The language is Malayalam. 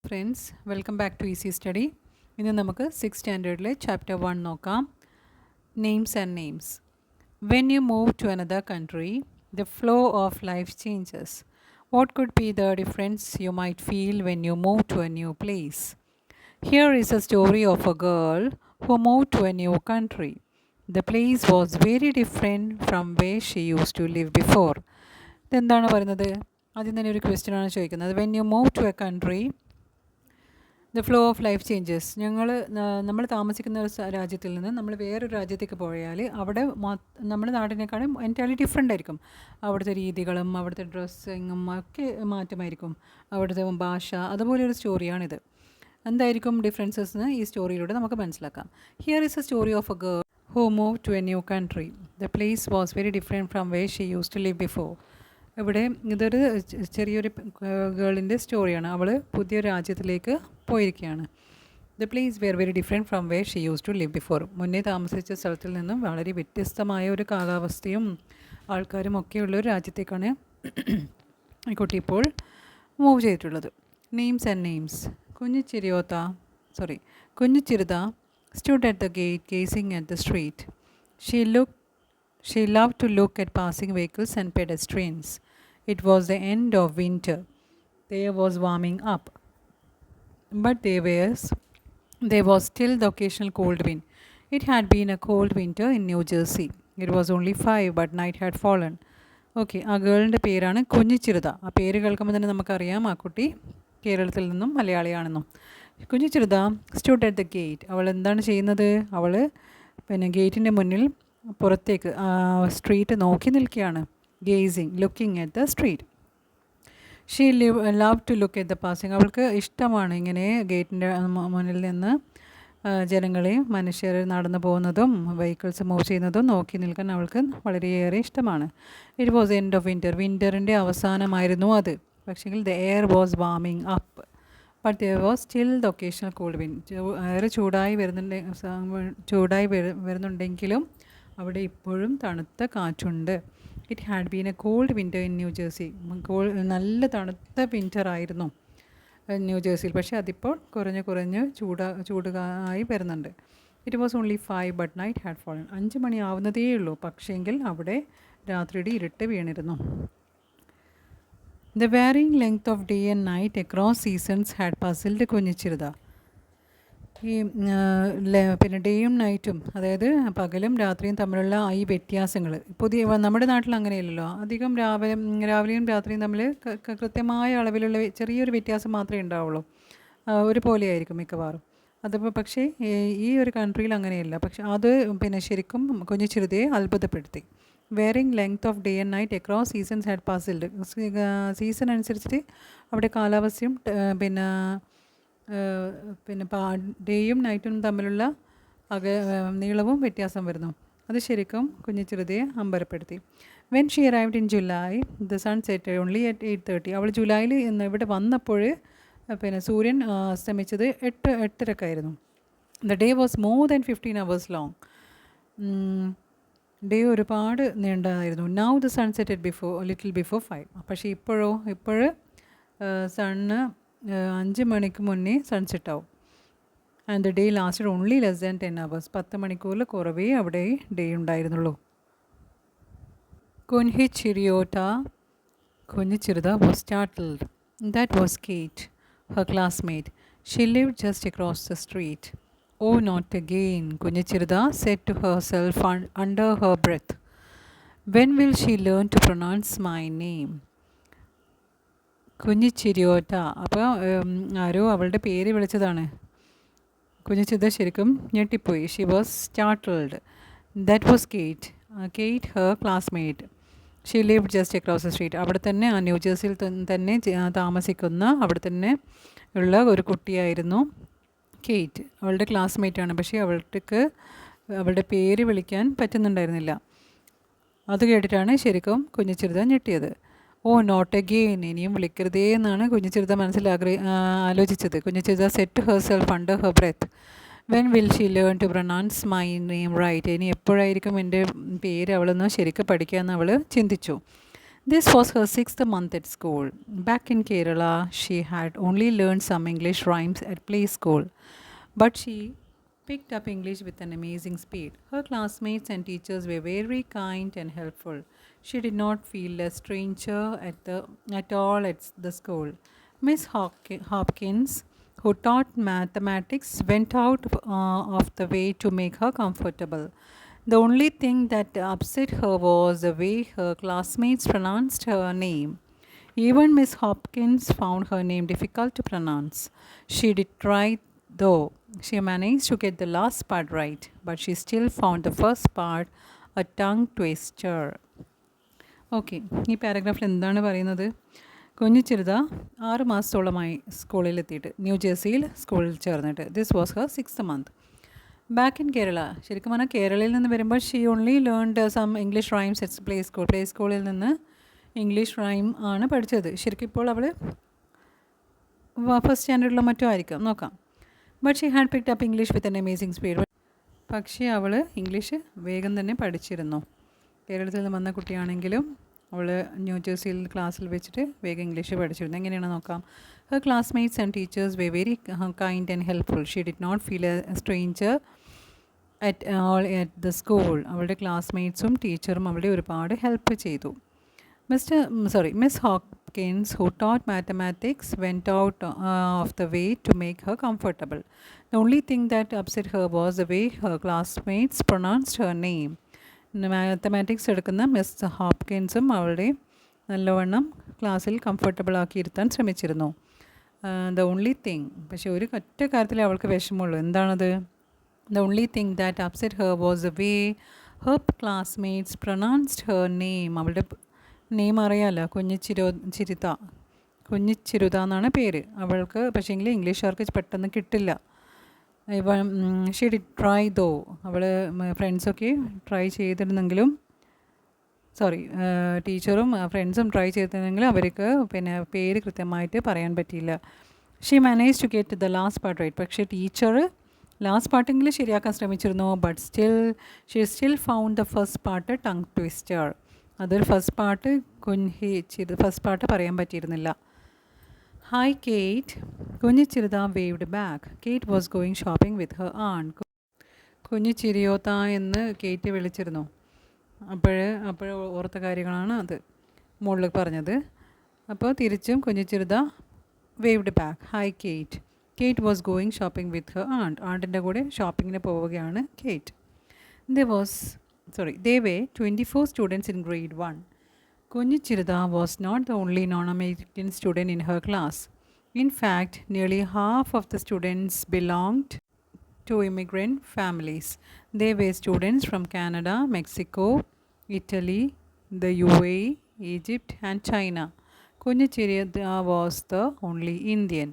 Friends, welcome back to easy study. ഇന്ന് നമുക്ക് 6th സ്റ്റാൻഡേർഡിലെ ചാപ്റ്റർ 1 നോക്കാം. Names and names. When you move to another country, the flow of life changes. What could be the difference you might feel when you move to a new place? Here is a story of a girl who moved to a new country. The place was very different from where she used to live before. ഇതെന്താണ് പറയുന്നത്? ആദ്യം തന്നെ ഒരു ക്വസ്റ്റ്യനാണ് ചോദിക്കുന്നത്. When you move to a country, the flow of life changes. നമ്മൾ താമസിക്കുന്ന ഒരു രാജ്യത്തിൽ നിന്ന് നമ്മൾ വേറൊരു രാജ്യത്തേക്ക് പോയാൽ അവിടെ നമ്മുടെ നാടിനേക്കാളും എൻറ്റയർലി ഡിഫറെൻ്റ് ആയിരിക്കും. അവിടുത്തെ രീതികളും അവിടുത്തെ ഡ്രസ്സിങ്ങും ഒക്കെ മാറ്റമായിരിക്കും, അവിടുത്തെ ഭാഷ. അതുപോലെ ഒരു സ്റ്റോറിയാണിത്. എന്തായിരിക്കും ഡിഫറൻസസ് എന്ന് ഈ സ്റ്റോറിയിലൂടെ നമുക്ക് മനസ്സിലാക്കാം. Here is a story of a girl who move to a new country. The place was very different from way she use to live before. ഇവിടെ ഇതൊരു ചെറിയൊരു ഗേളിൻ്റെ സ്റ്റോറിയാണ്. അവൾ പുതിയൊരു രാജ്യത്തിലേക്ക് പോയിരിക്കുകയാണ്. The place where very different from way she use to live before. മുന്നേ താമസിച്ച സ്ഥലത്തിൽ നിന്നും വളരെ വ്യത്യസ്തമായ ഒരു കാലാവസ്ഥയും ആൾക്കാരും ഒക്കെയുള്ള ഒരു രാജ്യത്തേക്കാണ് ഈ കുട്ടി ഇപ്പോൾ മൂവ് ചെയ്തിട്ടുള്ളത്. Names and names. കുഞ്ഞു Chirutha stood at the gate gazing at the street. She loved to look at passing vehicles and pedestrians. It was the end of winter. There was warming up. But there was still the occasional cold wind. It had been a cold winter in New Jersey. It was only 5, but night had fallen. Okay, ആ ഗേളിൻ്റെ പേരാണ് കുഞ്ഞിച്ചിരുത. ആ പേര് കേൾക്കുമ്പോൾ തന്നെ നമുക്കറിയാം ആ കുട്ടി കേരളത്തിൽ നിന്നും മലയാളിയാണെന്നും. കുഞ്ഞിച്ചിരുത സ്റ്റുഡ് അറ്റ് ദ ഗേറ്റ്. അവൾ എന്താണ് ചെയ്യുന്നത്? അവൾ ഗേറ്റിൻ്റെ മുന്നിൽ പുറത്തേക്ക് സ്ട്രീറ്റ് നോക്കി നിൽക്കുകയാണ്. Looking at the street. She love to look at the passing. അവൾക്ക് ഇഷ്ടമാണ് ഇങ്ങനെ ഗേറ്റിൻ്റെ മുന്നിൽ നിന്ന് ജനങ്ങളെയും മനുഷ്യർ നടന്നു പോകുന്നതും വെഹിക്കിൾസ് മൂവ് ചെയ്യുന്നതും നോക്കി നിൽക്കാൻ അവൾക്ക് വളരെയേറെ ഇഷ്ടമാണ്. ഇറ്റ് വാസ് എൻഡ് ഓഫ് വിൻ്ററിൻ്റെ അവസാനമായിരുന്നു അത്. പക്ഷേങ്കിൽ ദ എയർ വാസ് വാമിങ് up, but there was still the occasional cold wind. Air ചൂടായി വരുന്നുണ്ടെങ്കിലും അവിടെ ഇപ്പോഴും തണുത്ത കാറ്റുണ്ട്. It had been a cold winter in New Jersey. നല്ല തണുത്ത വിൻ്ററായിരുന്നു ന്യൂ ജേഴ്സിയിൽ. പക്ഷേ അതിപ്പോൾ കുറഞ്ഞ് ചൂടായി വരുന്നുണ്ട്. It was only 5, but night had fallen. 5 മണി ആവുന്നതേ ഉള്ളൂ, പക്ഷേങ്കിൽ അവിടെ രാത്രിയുടെ ഇരുട്ട് വീണിരുന്നു. The varying length of day and night across seasons had puzzled കുഞ്ഞിച്ചിരുത. ഈ ഡേയും നൈറ്റും, അതായത് പകലും രാത്രിയും തമ്മിലുള്ള ഈ വ്യത്യാസങ്ങൾ നമ്മുടെ നാട്ടിൽ അങ്ങനെയല്ലല്ലോ. അധികം രാവിലെയും രാത്രിയും തമ്മിൽ കൃത്യമായ അളവിലുള്ള ചെറിയൊരു വ്യത്യാസം മാത്രമേ ഉണ്ടാവുള്ളൂ. ഒരുപോലെയായിരിക്കും മിക്കവാറും. അതിപ്പോൾ പക്ഷേ ഈ ഒരു കൺട്രിയിൽ അങ്ങനെയല്ല. പക്ഷെ അത് ശരിക്കും കുഞ്ഞിച്ചിരുതയെ അത്ഭുതപ്പെടുത്തി. Varying length of day and night across seasons had puzzled. Season അനുസരിച്ചിട്ട് അവിടെ കാലാവസ്ഥയും ഡേയും നൈറ്റും തമ്മിലുള്ള നീളവും വ്യത്യാസം വരുന്നു. അത് ശരിക്കും കുഞ്ഞിച്ചിരുതയെ അമ്പരപ്പെടുത്തി. When she arrived in July, the sun set only at 8:30. അവൾ ജൂലൈയിൽ ഇവിടെ വന്നപ്പോൾ സൂര്യൻ അസ്തമിച്ചത് 8:30 the day was more than 15 hours long. Day ഒരുപാട് നീണ്ടതായിരുന്നു. Now the sun setted little before 5. പക്ഷേ ഇപ്പോൾ സണ്ണ് 5 മണിക്ക് മുന്നേ സൺസെറ്റ് ആവും. And the day lasted only less than 10 hours. 10 മണിക്കൂറിൽ കുറവേ അവിടെ ഡേ ഉണ്ടായിരുന്നുള്ളൂ. കുഞ്ഞിച്ചിരുത was startled. That was Kate, her classmate. She lived just across the street. Oh, not again, കുഞ്ഞിച്ചിരുത said to herself under her breath. When will she learn to pronounce my name? കുഞ്ഞിച്ചിരിയോട്ട. അപ്പോൾ ആരോ അവളുടെ പേര് വിളിച്ചതാണ്. കുഞ്ഞിച്ചിരുത ശരിക്കും ഞെട്ടിപ്പോയി. She was startled. That was Kate Har classmate. She lived just across the street. അവിടെ തന്നെ ആ ന്യൂ ജേഴ്സിയിൽ തന്നെ താമസിക്കുന്ന അവിടെ തന്നെ ഉള്ള ഒരു കുട്ടിയായിരുന്നു കേറ്റ്. അവളുടെ ക്ലാസ്മേറ്റാണ്. പക്ഷേ അവളുടെ പേര് വിളിക്കാൻ പറ്റുന്നുണ്ടായിരുന്നില്ല. അത് കേട്ടിട്ടാണ് ശരിക്കും കുഞ്ഞിച്ചിരുത ഞെട്ടിയത്. ഓ, നോട്ട് അഗെയിൻ, ഇനിയും വിളിക്കരുതേ എന്നാണ് കുഞ്ഞിച്ചിരുത മനസ്സിൽ ആലോചിച്ചത്. കുഞ്ഞിച്ചിരുത set herself under her breath. When will she learn to pronounce my name right? ഇനി എപ്പോഴായിരിക്കും എൻ്റെ പേര് അവളൊന്ന് ശരിക്കും പഠിക്കാമെന്ന് അവൾ ചിന്തിച്ചു. This was her sixth month at school. Back in Kerala, she had only learned some English rhymes at play school, but she picked up English with an amazing speed. Her classmates and teachers were very kind and helpful. She did not feel a stranger at all at the school. Miss Hopkins, who taught mathematics, went out of the way to make her comfortable. The only thing that upset her was the way her classmates pronounced her name. Even Miss Hopkins found her name difficult to pronounce. She did try, though. She managed to get the last part right, but she still found the first part a tongue twister. Okay, ഈ പാരഗ്രാഫിൽ എന്താണ് പറയുന്നത്? കുഞ്ഞു ചിരുത 6 മാസത്തോളമായി സ്കൂളിലെത്തിയിട്ട്, ന്യൂജേഴ്സിയിൽ സ്കൂളിൽ ചേർന്നിട്ട്. This was her 6th month. Back in Kerala, ശരിക്കും പറഞ്ഞാൽ കേരളയിൽ നിന്ന് വരുമ്പോൾ she only learned some English rhymes at play സ്കൂളിൽ നിന്ന് ഇംഗ്ലീഷ് റൈം ആണ് പഠിച്ചത്. ശരിക്കും ഇപ്പോൾ അവൾ ഫസ്റ്റ് സ്റ്റാൻഡേർഡിലോ മറ്റോ ആയിരിക്കും, നോക്കാം. But she had picked up English with an amazing speed. പക്ഷേ അവൾ ഇംഗ്ലീഷ് വേഗം തന്നെ പഠിച്ചിരുന്നു. കേരളത്തിൽ നിന്ന് വന്ന കുട്ടിയാണെങ്കിലും അവൾ ന്യൂജേഴ്സിയിൽ ക്ലാസ്സിൽ വെച്ചിട്ട് വേഗം ഇംഗ്ലീഷ് പഠിച്ചിരുന്നു. എങ്ങനെയാണ് നോക്കാം. Her classmates and teachers were very kind and helpful. She did not feel a stranger at the school. അവളുടെ ക്ലാസ്മേറ്റ്സും ടീച്ചറും അവളെ ഒരുപാട് ഹെൽപ്പ് ചെയ്തു. Miss Hopkins, who taught mathematics, went out of the way to make her comfortable. The only thing that upset her was the way her classmates pronounced her name. Mathematics എടുക്കുന്ന മിസ് ഹോപ്കിൻസും അവളുടെ നല്ലവണ്ണം ക്ലാസ്സിൽ കംഫർട്ടബിൾ ആക്കിയിരുത്താൻ ശ്രമിച്ചിരുന്നു. ദ ഓൺലി തിങ്, പക്ഷേ ഒരു ഒറ്റ കാര്യത്തിൽ അവൾക്ക് വിഷമമുള്ളൂ. എന്താണത്? The only thing that upset her was the way her classmates pronounced her name. അവളുടെ നെയിം അറിയാമല്ലോ, കുഞ്ഞിച്ചിരുത എന്നാണ് പേര് അവൾക്ക്. പക്ഷേങ്കിൽ ഇംഗ്ലീഷുകാർക്ക് പെട്ടെന്ന് കിട്ടില്ല. ഷീ ഡിഡ് ട്രൈ ദോ. അവൾ ഫ്രണ്ട്സൊക്കെ ട്രൈ ചെയ്തിരുന്നെങ്കിലും ടീച്ചറും ഫ്രണ്ട്സും ട്രൈ ചെയ്തിരുന്നെങ്കിലും അവർക്ക് പിന്നെ പേര് കൃത്യമായിട്ട് പറയാൻ പറ്റിയില്ല. She manage to get the last part right. പക്ഷേ ടീച്ചർ ലാസ്റ്റ് പാർട്ടെങ്കിലും ശരിയാക്കാൻ ശ്രമിച്ചിരുന്നു. But she still found the first part tongue twister. അതൊരു ഫസ്റ്റ് പാർട്ട് പറയാൻ പറ്റിയിരുന്നില്ല. ഹായ് കേറ്റ്, കുഞ്ഞിച്ചിരുത waved back. Kate was going shopping with her aunt. കുഞ്ഞിച്ചിരിയോത്ത എന്ന് കേറ്റ് വിളിച്ചിരുന്നു. അപ്പോൾ ഓർത്ത കാര്യങ്ങളാണ് അത് മുകളിൽ പറഞ്ഞത്. അപ്പോൾ തിരിച്ചും കുഞ്ഞിച്ചിരുത waved back. Hi Kate. Kate was going shopping with her ആണ്ടിൻ്റെ കൂടെ ഷോപ്പിങ്ങിന് പോവുകയാണ് കേറ്റ്. There were 24 students in grade 1. Kunjichirda was not the only non-American student in her class. In fact, nearly half of the students belonged to immigrant families. They were students from Canada, Mexico, Italy, the UAE, Egypt and China. Kunjichirda was the only Indian.